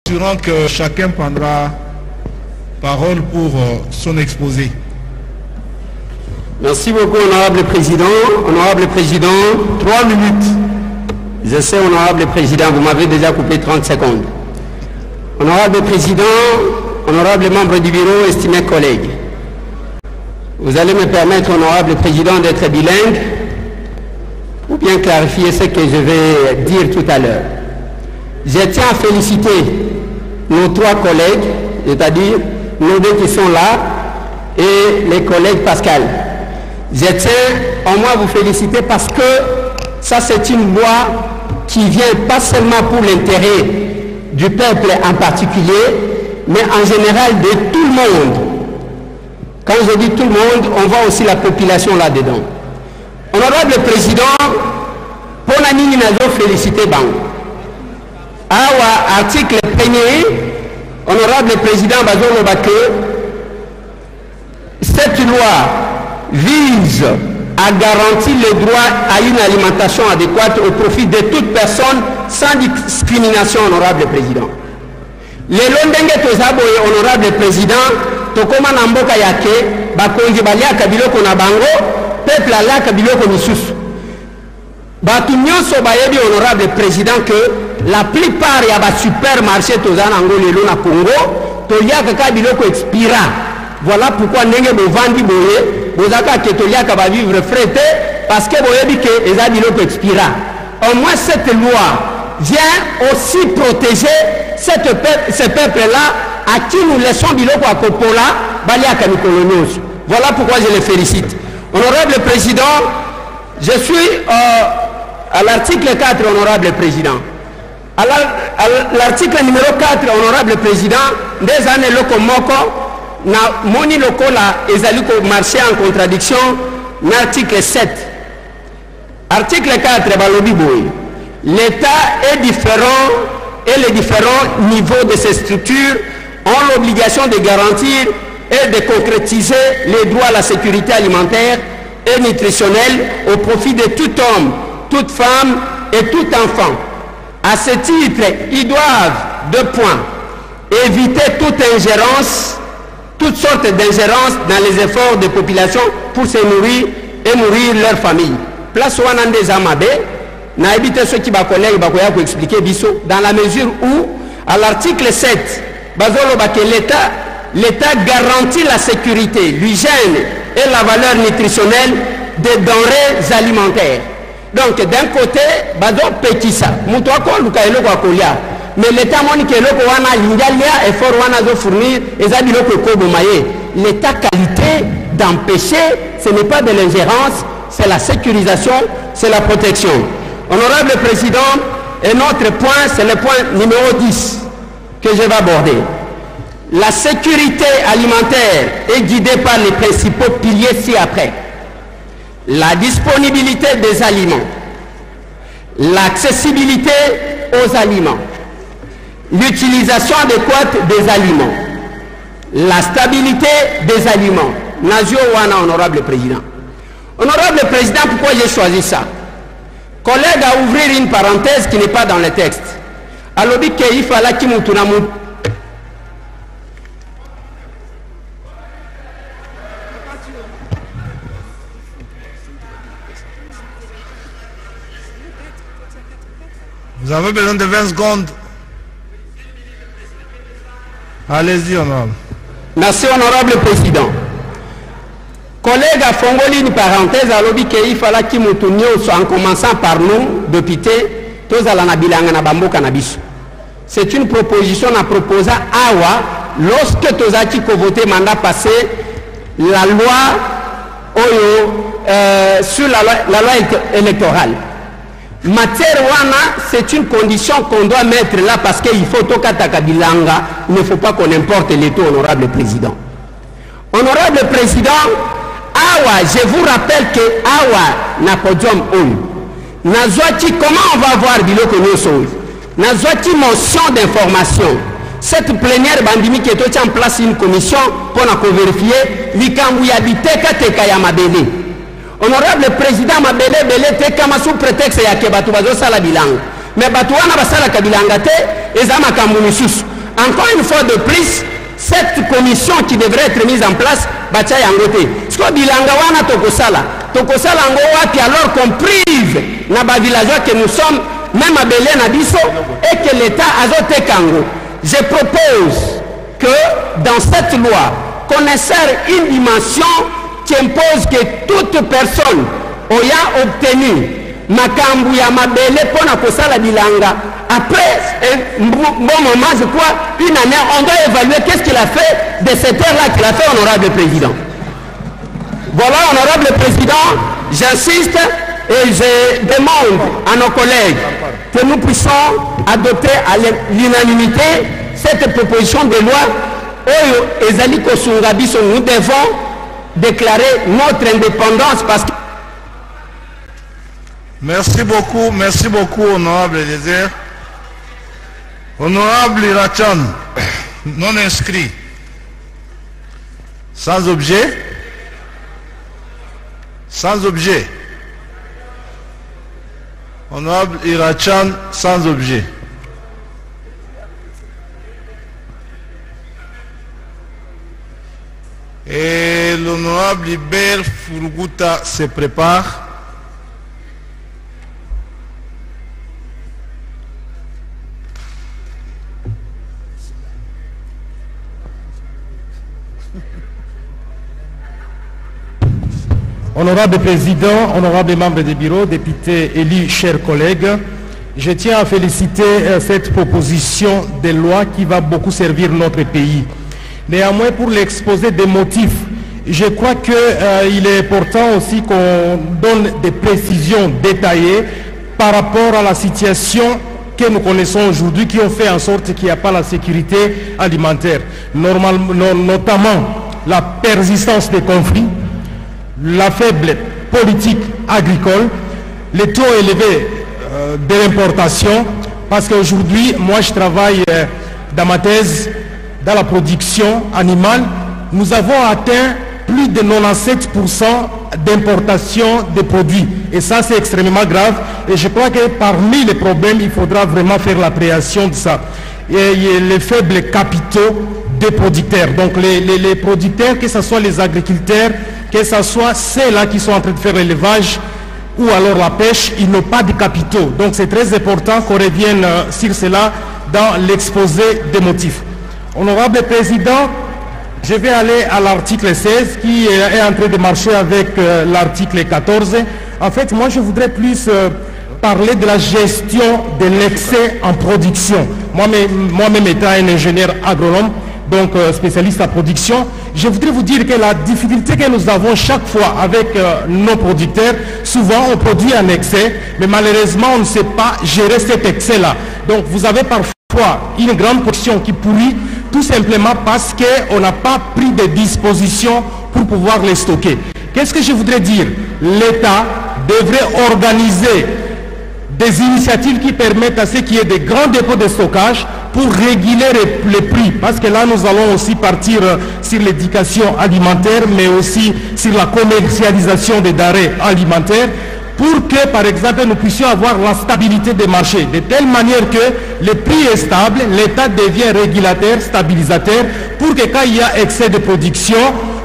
Assurant que chacun prendra parole pour son exposé. Merci beaucoup, honorable président. Honorable président, 3 minutes. Je sais, honorable président, vous m'avez déjà coupé 30 secondes. Honorable président, honorable membre du bureau, estimés collègues, vous allez me permettre, honorable président, d'être bilingue ou bien clarifier ce que je vais dire tout à l'heure. Je tiens à féliciter nos 3 collègues, c'est-à-dire nos 2 qui sont là et les collègues Pascal. Je tiens au moins à vous féliciter parce que ça c'est une loi qui vient pas seulement pour l'intérêt du peuple en particulier, mais en général de tout le monde. Quand je dis tout le monde, on voit aussi la population là-dedans. Honorable président, pour la nini nazo féliciter Bang. Awa article 1er, honorable président Bazolo Baké, cette loi vise à garantir le droit à une alimentation adéquate au profit de toute personne sans discrimination, honorable président. Le londenge tozabo et honorable président, tokoma namboka yake, bakonzi baliaka biloko na bango, peuple alaka biloko misusu. Batu nyonso bayebi honorable président que la plupart ya ba supermarché tozana ngo lelo na Congo, toyaka ka biloko expira. Voilà pourquoi ndenge bovandi boye, bozaka ke toyaka ba vivre frété parce que boyebi que eza biloko expira. Au moins cette loi vient aussi protéger ce peuple-là à qui nous laissons biloko à Kopola, baliaka mikolonios. Voilà pourquoi je les félicite. Honorable président, je suis à l'article 4, honorable président. À l'article numéro 4, honorable président, des années locomoko, na moni lokola ezaliko marché en contradiction l'article 7. Article 4, balobi boy. L'État est différent et les différents niveaux de ces structures ont l'obligation de garantir et de concrétiser les droits à la sécurité alimentaire et nutritionnelle au profit de tout homme, toute femme et tout enfant. À ce titre, ils doivent, 2 points, éviter toute ingérence, toutes sortes d'ingérences dans les efforts des populations pour se nourrir et nourrir leur famille. Place Wanande Zamabe, n'a évité ceux qui va expliquer biso, dans la mesure où, à l'article 7, l'État garantit la sécurité, l'hygiène et la valeur nutritionnelle des denrées alimentaires. Donc, d'un côté, Bado Petissa, Moutouako, Lukaelo Kolia, mais l'État monique loko wana lingalia effort wana zo fournir ezali loko kobo maye. L'État qualité d'empêcher, ce n'est pas de l'ingérence, c'est la sécurisation, c'est la protection. Honorable président, et notre point, c'est le point numéro 10 que je vais aborder. La sécurité alimentaire est guidée par les principaux piliers ci-après. La disponibilité des aliments, l'accessibilité aux aliments, l'utilisation adéquate des aliments, la stabilité des aliments. Nazio Wana, honorable président. Honorable président, pourquoi j'ai choisi ça? Collègue à ouvrir une parenthèse qui n'est pas dans le texte. Alors, il fallait qu'il nous tourne. Vous avez besoin de 20 secondes. Allez-y, honorable. Merci, honorable président. Collègue à Fongoli, une parenthèse, à l'objet qu'il fallait qu'il nous tourne en commençant par nous, députés, tous à la Nabilanga Nabambo Cannabis. C'est une proposition à proposer à Awa, lorsque tous a qui voté mandat passé, la loi sur la loi électorale. Matière wana, c'est une condition qu'on doit mettre là parce qu'il faut tokataka bilanga, il ne faut pas qu'on importe les taux, honorable président. Honorable président, Awa, je vous rappelle que Awa n'a podium on. Nazwati, comment on va voir biloko nous Nazwati motion d'information. Cette plénière bandimi qui est en place une commission pour vérifier l'Ikambu habité Kateka Yamabele. Honorable président Mabele Bele te kama sous prétexte ya ke batu bazo sala bilanga. Mais batu wana basala ka bilanga te ezama kambu misusu. encore une fois de plus, cette commission qui devrait être mise en place, batia yangote. Ce que bilanga wana tokosala ngo wapi alors qu'on prive na ba villageois que nous sommes, même à Belé na biso, et que l'État azote kango. Je propose que dans cette loi, qu'on insère une dimension qui impose que toute personne ayant obtenu makambu ya mabele pona kosala bilanga, après un bon moment, je crois, une année, on doit évaluer qu'est-ce qu'il a fait de cette heure-là qu'il a fait, honorable président. Voilà, honorable président, j'insiste et je demande à nos collègues que nous puissions adopter à l'unanimité cette proposition de loi. Nous devons déclarer notre indépendance parce que... Merci beaucoup, honorable Eliezer. Honorable Irachan, non inscrit. Sans objet. Sans objet. Honorable Irachan, sans objet. Et l'honorable Iber Furuguta se prépare. Honorable Président, honorables membres du bureau, députés élus, chers collègues, je tiens à féliciter cette proposition de loi qui va beaucoup servir notre pays. Néanmoins, pour l'exposé des motifs, je crois qu'il est important aussi qu'on donne des précisions détaillées par rapport à la situation que nous connaissons aujourd'hui, qui ont fait en sorte qu'il n'y a pas la sécurité alimentaire. Notamment la persistance des conflits, la faible politique agricole, les taux élevés de l'importation, parce qu'aujourd'hui, moi je travaille dans ma thèse, dans la production animale, nous avons atteint plus de 97% d'importation de produits. Et ça, c'est extrêmement grave. Et je crois que parmi les problèmes, il faudra vraiment faire l'appréhension de ça. Et les faibles capitaux des producteurs. Donc les producteurs, que ce soit les agriculteurs, que ce soit ceux-là qui sont en train de faire l'élevage ou alors la pêche, ils n'ont pas de capitaux. Donc c'est très important qu'on revienne sur cela dans l'exposé des motifs. Honorable Président, je vais aller à l'article 16 qui est en train de marcher avec l'article 14. En fait, moi je voudrais plus parler de la gestion de l'excès en production. Moi-même étant un ingénieur agronome, donc spécialiste en production, je voudrais vous dire que la difficulté que nous avons chaque fois avec nos producteurs, souvent on produit en excès, mais malheureusement on ne sait pas gérer cet excès-là. Donc vous avez parfois une grande portion qui pourrit, tout simplement parce qu'on n'a pas pris de dispositions pour pouvoir les stocker. Qu'est-ce que je voudrais dire? L'État devrait organiser des initiatives qui permettent à ce qu'il y ait des grands dépôts de stockage pour réguler les prix. Parce que là, nous allons aussi partir sur l'éducation alimentaire, mais aussi sur la commercialisation des denrées alimentaires, pour que, par exemple, nous puissions avoir la stabilité des marchés, de telle manière que le prix est stable, l'État devient régulateur, stabilisateur, pour que quand il y a excès de production,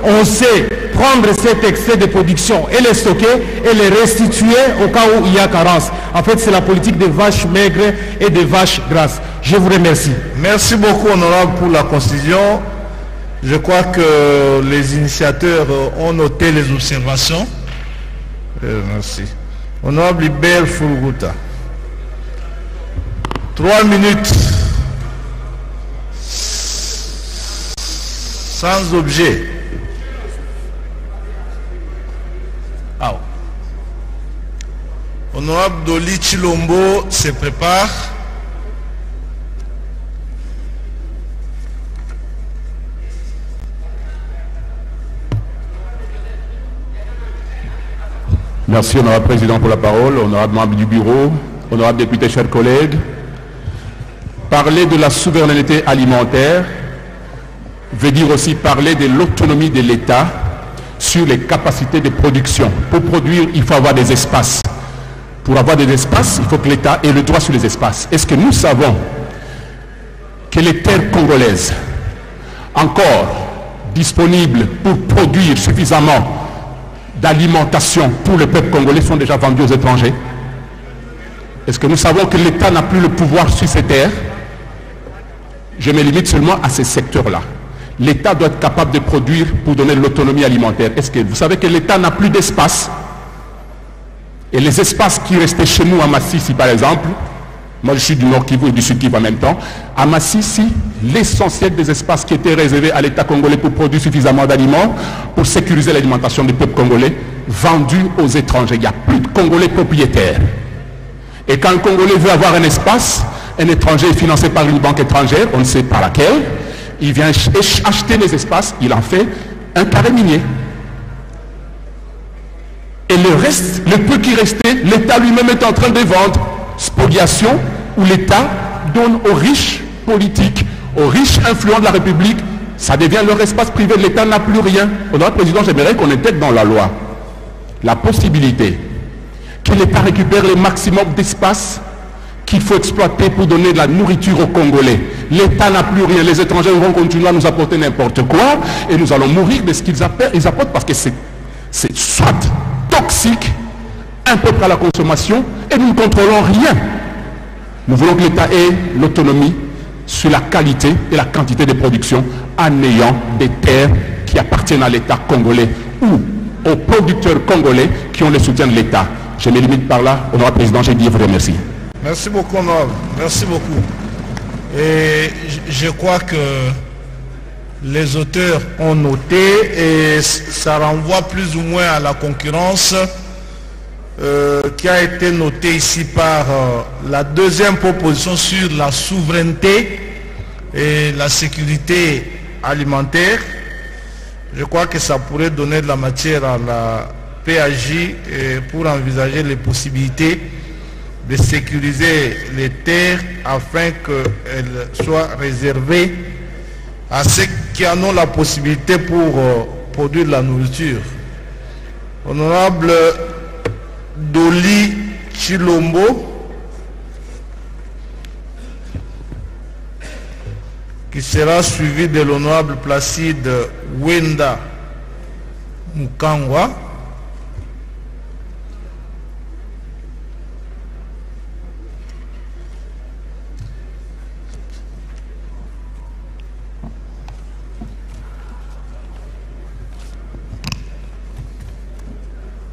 on sait prendre cet excès de production et le stocker et le restituer au cas où il y a carence. En fait, c'est la politique des vaches maigres et des vaches grasses. Je vous remercie. Merci beaucoup, honorable, pour la constitution. Je crois que les initiateurs ont noté les observations. Merci. Honorable Iber Furuguta. 3 minutes. Sans objet. Honorable Doli Chilombo se prépare. Merci, honorable président, pour la parole, honorable membre du bureau, honorable député, chers collègues. Parler de la souveraineté alimentaire veut dire aussi parler de l'autonomie de l'État sur les capacités de production. Pour produire, il faut avoir des espaces. Pour avoir des espaces, il faut que l'État ait le droit sur les espaces. Est-ce que nous savons que les terres congolaises, encore disponibles pour produire suffisamment d'alimentation pour le peuple congolais, sont déjà vendues aux étrangers? Est-ce que nous savons que l'État n'a plus le pouvoir sur ces terres? Je me limite seulement à ces secteurs-là. L'État doit être capable de produire pour donner l'autonomie alimentaire. Est-ce que vous savez que l'État n'a plus d'espace? Et les espaces qui restaient chez nous à Massissi, par exemple, moi je suis du Nord Kivu et du Sud Kivu en même temps, à Massissi, l'essentiel des espaces qui étaient réservés à l'État congolais pour produire suffisamment d'aliments, pour sécuriser l'alimentation du peuple congolais, vendus aux étrangers. Il n'y a plus de Congolais propriétaires. Et quand un Congolais veut avoir un espace, un étranger est financé par une banque étrangère, on ne sait pas laquelle, il vient acheter les espaces, il en fait un carré minier. Et le reste, le peu qui restait, l'État lui-même est en train de vendre. Spoliation, où l'État donne aux riches politiques, aux riches influents de la République, ça devient leur espace privé, l'État n'a plus rien. Honorable Président, j'aimerais qu'on intègre dans la loi la possibilité que l'État récupère le maximum d'espace qu'il faut exploiter pour donner de la nourriture aux Congolais. L'État n'a plus rien, les étrangers vont continuer à nous apporter n'importe quoi, et nous allons mourir de ce qu'ils apportent, parce que c'est soit toxique, impropre à la consommation, et nous ne contrôlons rien. Nous voulons que l'État ait l'autonomie sur la qualité et la quantité de production en ayant des terres qui appartiennent à l'État congolais ou aux producteurs congolais qui ont le soutien de l'État. Je me limite par là. Honorable Président, j'ai dit, je vous remercie. Merci beaucoup, honorable. Merci beaucoup. Et je crois que les auteurs ont noté, et ça renvoie plus ou moins à la concurrence qui a été notée ici par la deuxième proposition sur la souveraineté et la sécurité alimentaire. Je crois que ça pourrait donner de la matière à la PAJ pour envisager les possibilités de sécuriser les terres afin qu'elles soient réservées à ceux qui en ont la possibilité pour produire de la nourriture. Honorable Doli Chilombo, qui sera suivi de l'honorable Placide Wenda Mukangwa.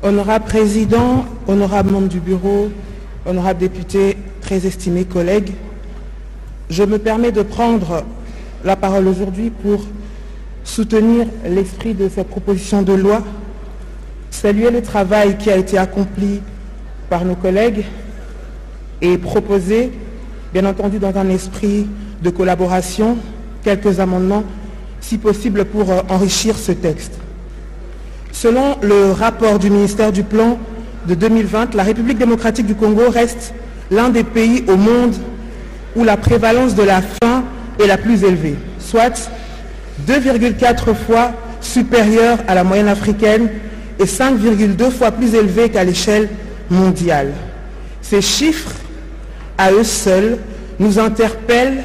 Honorable Président, honorable membre du bureau, honorable député, très estimés collègues, je me permets de prendre la parole aujourd'hui pour soutenir l'esprit de cette proposition de loi, saluer le travail qui a été accompli par nos collègues et proposer, bien entendu dans un esprit de collaboration, quelques amendements, si possible, pour enrichir ce texte. Selon le rapport du ministère du Plan de 2020, la République démocratique du Congo reste l'un des pays au monde où la prévalence de la faim est la plus élevée, soit 2,4 fois supérieure à la moyenne africaine et 5,2 fois plus élevée qu'à l'échelle mondiale. Ces chiffres, à eux seuls, nous interpellent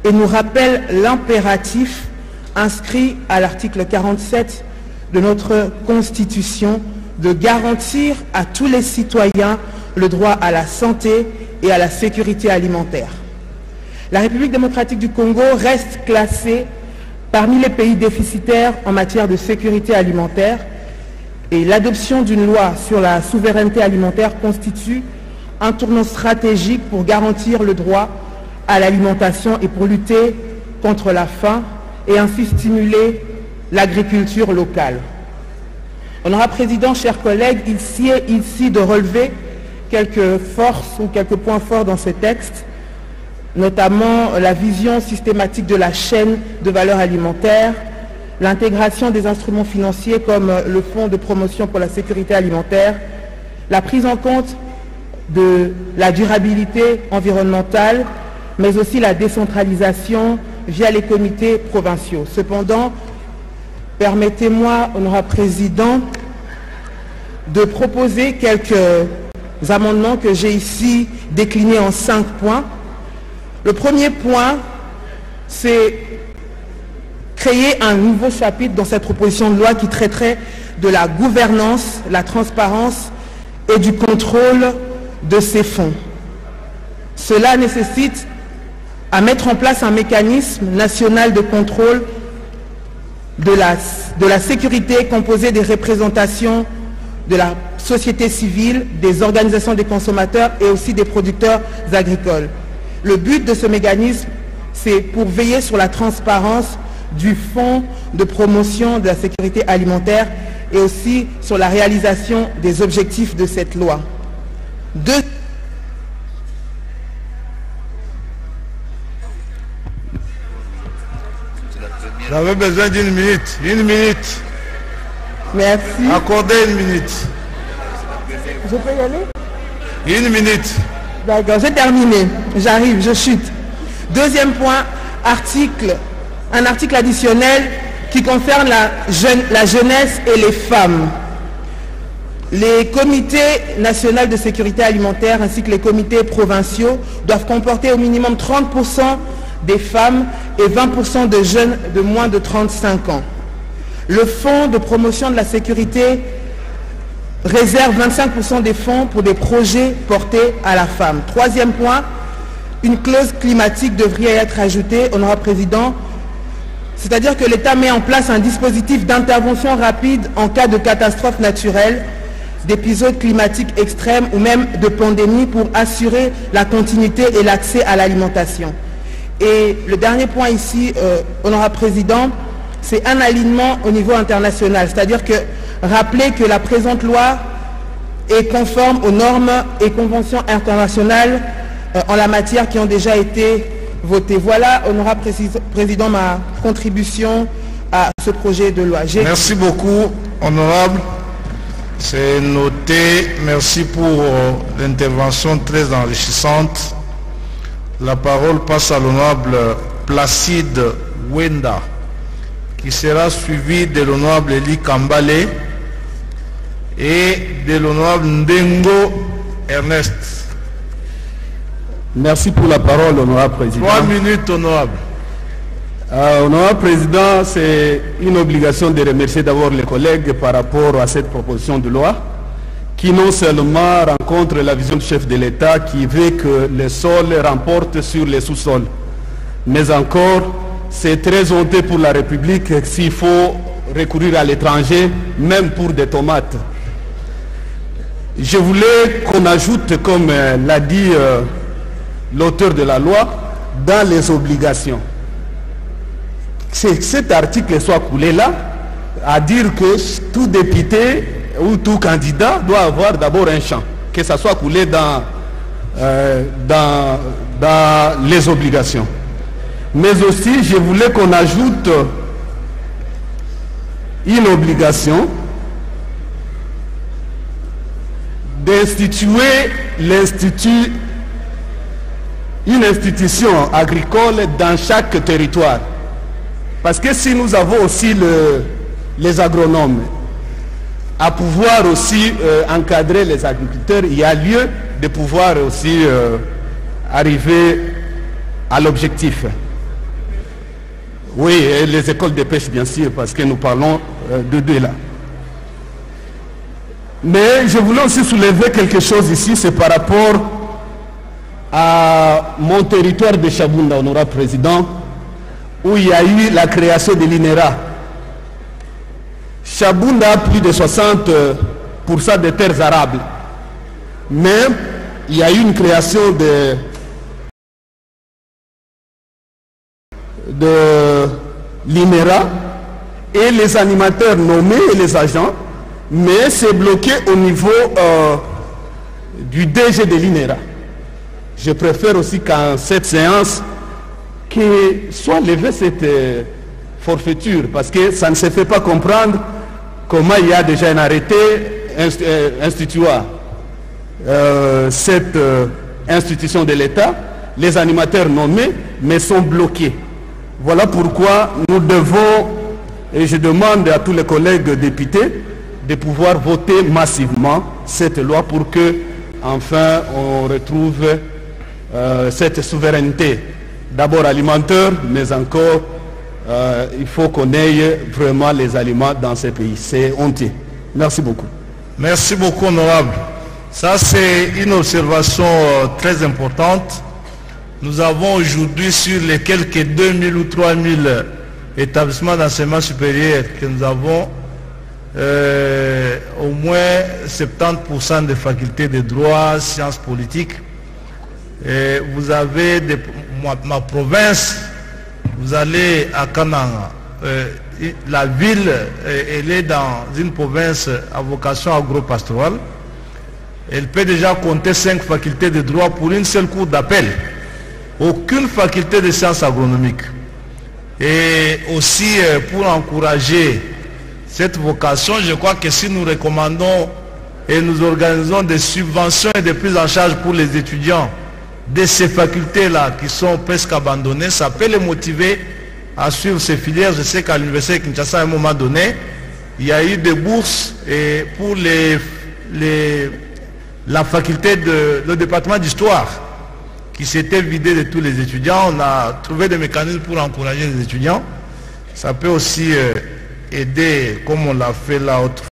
et nous rappellent l'impératif inscrit à l'article 47 de notre Constitution de garantir à tous les citoyens le droit à la santé et à la sécurité alimentaire. La République démocratique du Congo reste classée parmi les pays déficitaires en matière de sécurité alimentaire et l'adoption d'une loi sur la souveraineté alimentaire constitue un tournant stratégique pour garantir le droit à l'alimentation et pour lutter contre la faim et ainsi stimuler l'agriculture locale. Honorable Président, chers collègues, il sied ici de relever quelques forces ou quelques points forts dans ce texte, notamment la vision systématique de la chaîne de valeur alimentaire, l'intégration des instruments financiers comme le Fonds de promotion pour la sécurité alimentaire, la prise en compte de la durabilité environnementale, mais aussi la décentralisation via les comités provinciaux. Cependant, permettez-moi, honorable Président, de proposer quelques amendements que j'ai ici déclinés en 5 points. Le premier point c'est créer un nouveau chapitre dans cette proposition de loi qui traiterait de la gouvernance, la transparence et du contrôle de ces fonds. Cela nécessite à mettre en place un mécanisme national de contrôle de la sécurité composé des représentations de la société civile, des organisations des consommateurs et aussi des producteurs agricoles. Le but de ce mécanisme, c'est pour veiller sur la transparence du fonds de promotion de la sécurité alimentaire et aussi sur la réalisation des objectifs de cette loi. J'avais besoin d'une minute. Une minute. Merci. Accordez une minute. Je peux y aller? Une minute. D'accord, j'ai terminé. J'arrive, je chute. Deuxième point, un article additionnel qui concerne la jeunesse et les femmes. Les comités nationaux de sécurité alimentaire ainsi que les comités provinciaux doivent comporter au minimum 30% des femmes et 20% de jeunes de moins de 35 ans. Le fonds de promotion de la sécurité réserve 25% des fonds pour des projets portés à la femme. Troisième point, une clause climatique devrait être ajoutée, honorable président, c'est-à-dire que l'État met en place un dispositif d'intervention rapide en cas de catastrophe naturelle, d'épisodes climatiques extrêmes ou même de pandémie pour assurer la continuité et l'accès à l'alimentation. Et le dernier point ici, honorable président, c'est un alignement au niveau international, c'est-à-dire que rappeler que la présente loi est conforme aux normes et conventions internationales en la matière qui ont déjà été votées. Voilà, honorable président, ma contribution à ce projet de loi. Merci beaucoup, honorable. C'est noté. Merci pour l'intervention très enrichissante. La parole passe à l'honorable Placide Wenda, qui sera suivi de l'honorable Eli Kambale et de l'honorable Ndengo Ernest. Merci pour la parole, honorable président. 3 minutes, honorable. Honorable président, c'est une obligation de remercier d'abord les collègues par rapport à cette proposition de loi qui non seulement rencontre la vision du chef de l'État qui veut que le sol remporte sur les sous-sols, mais encore c'est très honteux pour la République s'il faut recourir à l'étranger, même pour des tomates. Je voulais qu'on ajoute, comme l'a dit l'auteur de la loi, dans les obligations. Cet article soit coulé là, à dire que tout député ou tout candidat doit avoir d'abord un champ, que ça soit coulé dans les obligations. Mais aussi, je voulais qu'on ajoute une obligation d'instituer une institution agricole dans chaque territoire. Parce que si nous avons aussi les agronomes à pouvoir aussi encadrer les agriculteurs, il y a lieu de pouvoir aussi arriver à l'objectif. Oui, et les écoles de pêche, bien sûr, parce que nous parlons de deux là. Mais je voulais aussi soulever quelque chose ici, c'est par rapport à mon territoire de Chabunda, honorable président, où il y a eu la création de l'INERA. Chabunda a plus de 60% de terres arables. Mais il y a eu une création de l'INERA et les animateurs nommés et les agents, mais c'est bloqué au niveau du DG de l'INERA. Je préfère aussi qu'en cette séance, que soit levée cette forfaiture, parce que ça ne se fait pas comprendre comment il y a déjà un arrêté instituant cette institution de l'État, les animateurs nommés, mais sont bloqués. Voilà pourquoi nous devons, et je demande à tous les collègues députés, de pouvoir voter massivement cette loi pour que, enfin, on retrouve cette souveraineté d'abord alimentaire, mais encore il faut qu'on ait vraiment les aliments dans ces pays. C'est honteux. Merci beaucoup. Merci beaucoup, honorable. Ça, c'est une observation très importante. Nous avons aujourd'hui, sur les quelques 2000 ou 3000 établissements d'enseignement supérieur que nous avons, au moins 70% des facultés de droit, sciences politiques. Et vous avez ma province, vous allez à Kananga. La ville, elle est dans une province à vocation agro-pastorale. Elle peut déjà compter 5 facultés de droit pour une seule cour d'appel. Aucune faculté de sciences agronomiques. Et aussi pour encourager cette vocation, je crois que si nous recommandons et nous organisons des subventions et des prises en charge pour les étudiants de ces facultés-là qui sont presque abandonnées, ça peut les motiver à suivre ces filières. Je sais qu'à l'université de Kinshasa, à un moment donné, il y a eu des bourses et pour la faculté le département d'histoire qui s'était vidé de tous les étudiants. On a trouvé des mécanismes pour encourager les étudiants. Ça peut aussi aider, comme on l'a fait là autrefois.